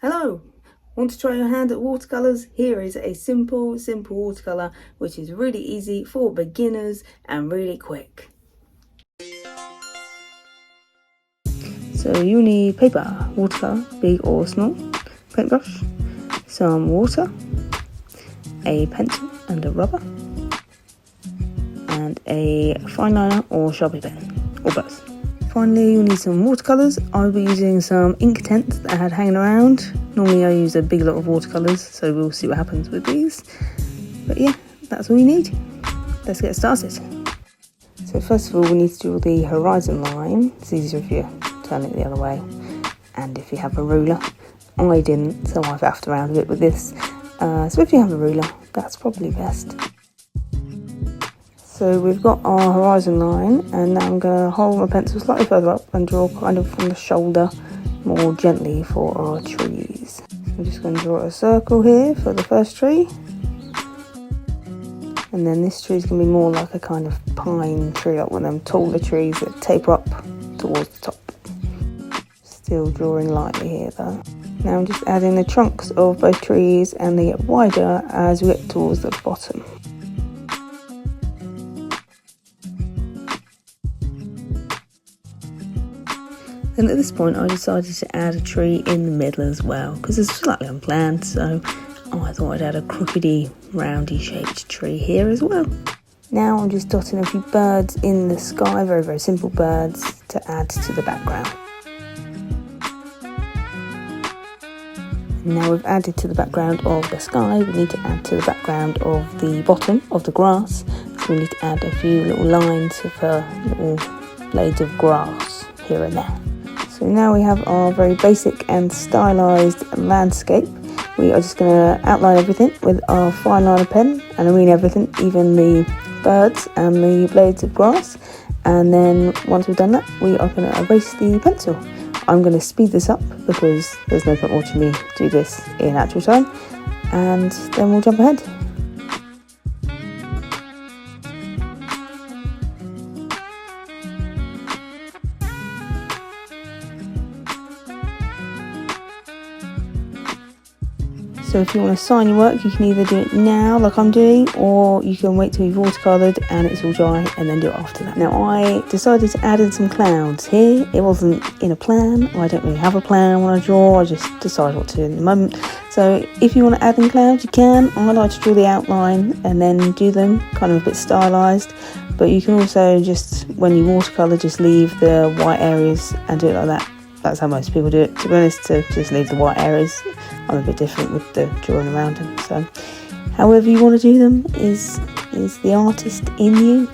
Hello! Want to try your hand at watercolours? Here is a simple watercolour which is really easy for beginners and really quick. So you need paper, watercolour, big or small, paintbrush, some water, a pencil and a rubber, and a fine liner or Sharpie pen, or both. Finally, you'll need some watercolours. I'll be using some Inktense that I had hanging around. Normally I use a big lot of watercolours, so we'll see what happens with these. But yeah, that's all you need. Let's get started. So first of all, we need to draw the horizon line. It's easier if you turn it the other way. And if you have a ruler. I didn't, so I've faffed around a bit with this. So if you have a ruler, that's probably best. So we've got our horizon line, and now I'm going to hold my pencil slightly further up and draw kind of from the shoulder more gently for our trees. So I'm just going to draw a circle here for the first tree. And then this tree is going to be more like a kind of pine tree, like one of them taller trees that taper up towards the top. Still drawing lightly here though. Now I'm just adding the trunks of both trees, and they get wider as we get towards the bottom. And at this point I decided to add a tree in the middle as well, because it's slightly unplanned, so I thought I'd add a crookedy, roundy shaped tree here as well. Now I'm just dotting a few birds in the sky, very simple birds to add to the background. Now we've added to the background of the sky, we need to add to the background of the bottom of the grass. So we need to add a few little lines of little blades of grass here and there. So now we have our very basic and stylised landscape. We are just going to outline everything with our fine liner pen, and I mean everything, even the birds and the blades of grass. And then once we've done that, we are going to erase the pencil. I'm going to speed this up because there's no point watching me do this in actual time, and then we'll jump ahead. So if you want to sign your work, you can either do it now like I'm doing, or you can wait till you've watercoloured and it's all dry and then do it after that. Now I decided to add in some clouds here. It wasn't in a plan. I don't really have a plan when I draw. I just decide what to do in the moment. So if you want to add in clouds, you can. I like to draw the outline and then do them kind of a bit stylised. But you can also just, when you watercolour, just leave the white areas and do it like that. That's how most people do it, to be honest, to just leave the white areas. I'm a bit different with the drawing around them, so however you want to do them is the artist in you.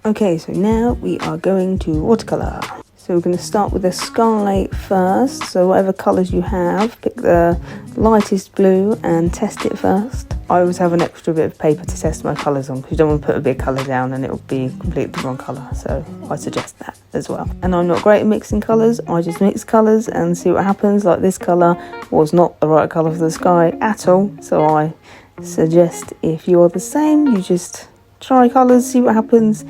Okay, so now we are going to watercolour. So we're going to start with the sky first. So whatever colours you have, pick the lightest blue and test it first. I always have an extra bit of paper to test my colours on, because you don't want to put a big colour down and it will be completely the wrong colour, so I suggest that as well. And I'm not great at mixing colours, I just mix colours and see what happens. Like this colour was not the right colour for the sky at all, so I suggest if you're the same, you just try colours, see what happens,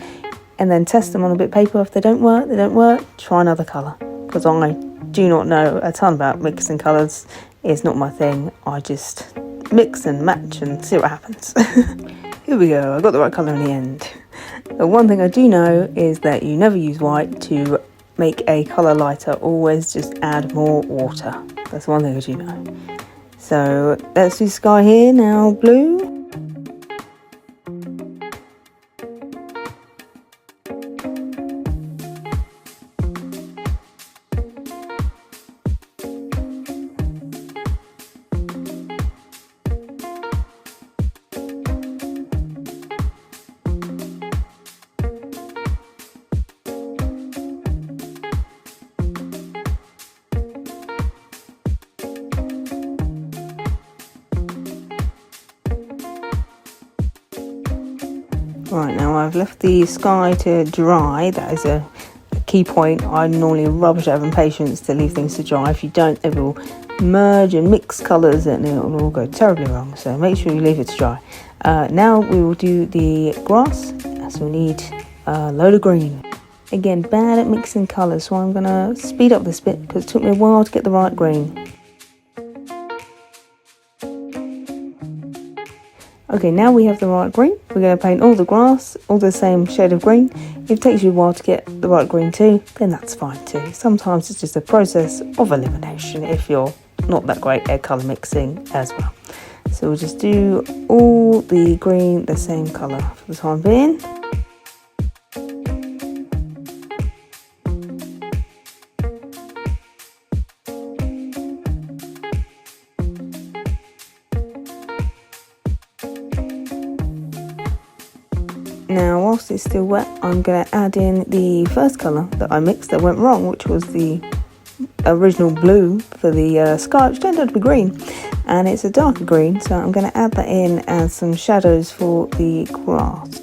and then test them on a bit of paper. If they don't work, they don't work, try another colour, because I do not know a ton about mixing colours. It's not my thing. I just mix and match and see what happens. Here we go, I got the right colour in the end. The one thing I do know is that you never use white to make a colour lighter, always just add more water. That's one thing I do know. So let's do sky here, now blue. Right, now I've left the sky to dry. That is a key point. I normally rubbish out of impatience to leave things to dry. If you don't, it will merge and mix colours and it will all go terribly wrong. So make sure you leave it to dry. Now we will do the grass. So we need a load of green. Again, bad at mixing colours, so I'm going to speed up this bit because it took me a while to get the right green. Okay, now we have the right green. We're going to paint all the grass, all the same shade of green. If it takes you a while to get the right green too, then that's fine too. Sometimes it's just a process of elimination if you're not that great at colour mixing as well. So we'll just do all the green the same colour for the time being. Now, whilst it's still wet, I'm going to add in the first colour that I mixed that went wrong, which was the original blue for the sky, which turned out to be green. And it's a darker green, so I'm going to add that in as some shadows for the grass.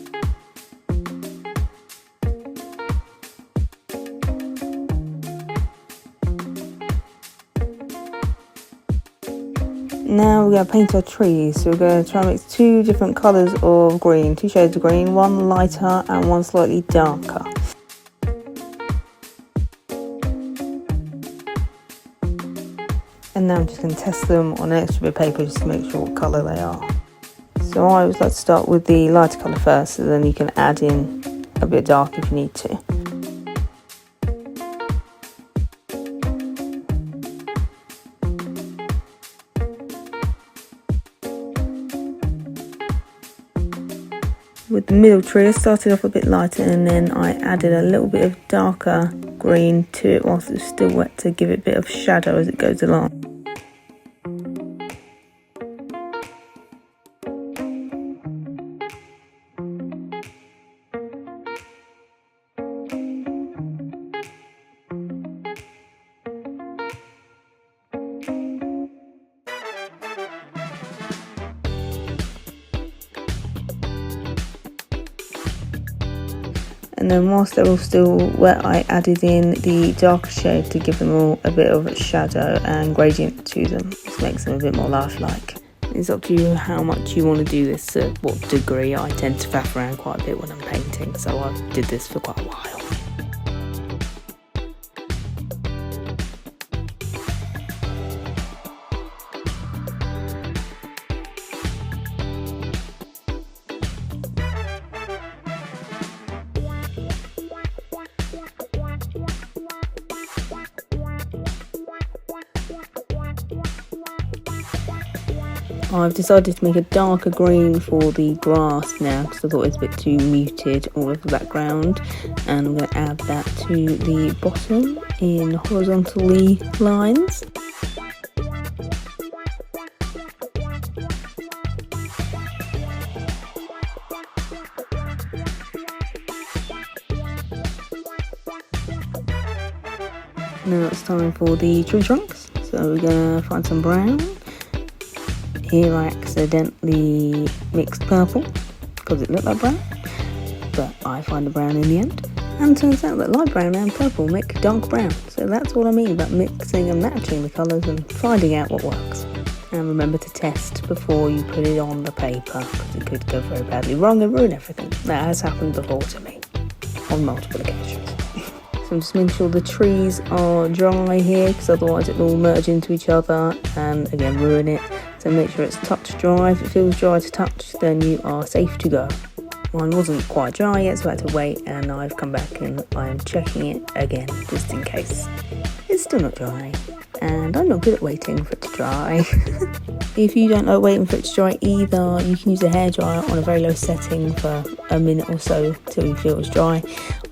Now we're going to paint our trees, so we're going to try and mix two different colours of green, two shades of green, one lighter and one slightly darker. And now I'm just going to test them on an extra bit of paper just to make sure what colour they are. So I always like to start with the lighter colour first, so then you can add in a bit dark if you need to. With the middle tree, I started off a bit lighter and then I added a little bit of darker green to it whilst it's still wet to give it a bit of shadow as it goes along. And then whilst they're all still wet, I added in the darker shade to give them all a bit of shadow and gradient to them. This makes them a bit more lifelike. It's up to you how much you want to do this, at what degree. I tend to faff around quite a bit when I'm painting, so I did this for quite a while. I've decided to make a darker green for the grass now because I thought it was a bit too muted all over the background, and I'm going to add that to the bottom in horizontally lines. Now it's time for the tree trunks, so we're going to find some brown. Here I accidentally mixed purple because it looked like brown, but I find the brown in the end. And it turns out that light brown and purple make dark brown, so that's what I mean about mixing and matching the colours and finding out what works. And remember to test before you put it on the paper because it could go very badly wrong and ruin everything. That has happened before to me on multiple occasions. So I'm just making sure the trees are dry here because otherwise it will all merge into each other and again ruin it. So make sure it's touch dry. If it feels dry to touch, then you are safe to go. Mine wasn't quite dry yet, so I had to wait, and I've come back and I'm checking it again just in case. It's still not dry, and I'm not good at waiting for it to dry. If you don't like waiting for it to dry either, you can use a hairdryer on a very low setting for a minute or so till you feel it's dry.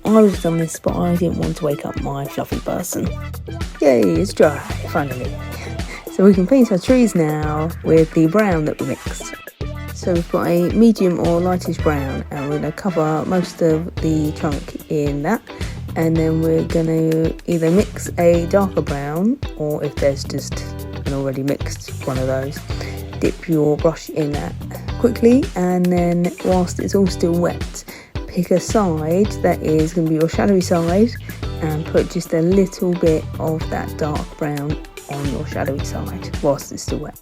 I would have done this, but I didn't want to wake up my fluffy person. Yay, it's dry, finally. So we can paint our trees now with the brown that we mixed. So we've got a medium or lightish brown, and we're going to cover most of the trunk in that. And then we're going to either mix a darker brown, or if there's just an already mixed one of those, dip your brush in that quickly, and then whilst it's all still wet, pick a side that is going to be your shadowy side and put just a little bit of that dark brown on your shadowy side whilst it's still wet.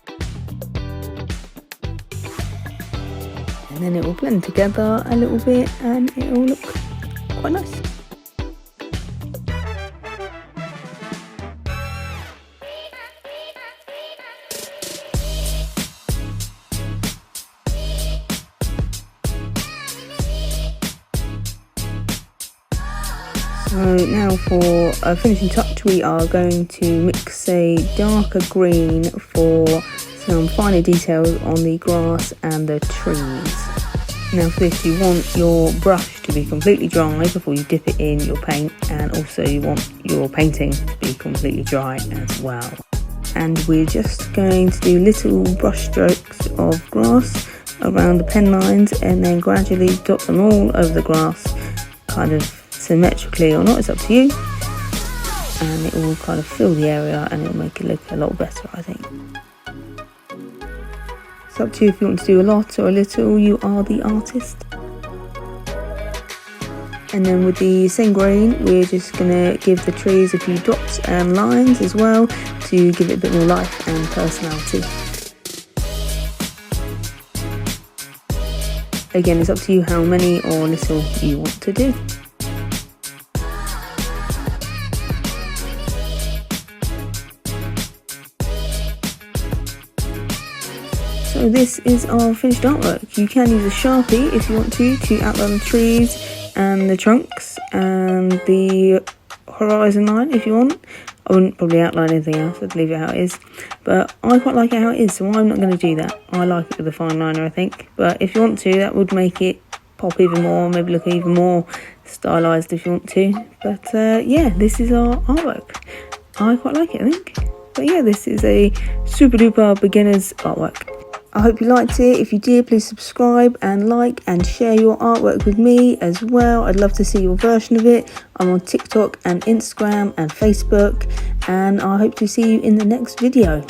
And then it will blend together a little bit and it will look quite nice. So now for a finishing touch, we are going to mix a darker green for some finer details on the grass and the trees. Now for this, you want your brush to be completely dry before you dip it in your paint, and also you want your painting to be completely dry as well. And we're just going to do little brush strokes of grass around the pen lines, and then gradually dot them all over the grass, kind of symmetrically or not, it's up to you. And it will kind of fill the area and it'll make it look a lot better, I think. It's up to you if you want to do a lot or a little, you are the artist. And then with the same grain, we're just going to give the trees a few dots and lines as well to give it a bit more life and personality. Again, it's up to you how many or little you want to do. So this is our finished artwork. You can use a Sharpie if you want to outline the trees and the trunks and the horizon line if you want. I wouldn't probably outline anything else, I'd leave it how it is. But I quite like it how it is, so I'm not going to do that. I like it with a fine liner, I think. But if you want to, that would make it pop even more, maybe look even more stylised if you want to. But yeah, this is our artwork. I quite like it, I think. But yeah, this is a super duper beginner's artwork. I hope you liked it. If you did, please subscribe and like and share your artwork with me as well. I'd love to see your version of it. I'm on TikTok and Instagram and Facebook, and I hope to see you in the next video.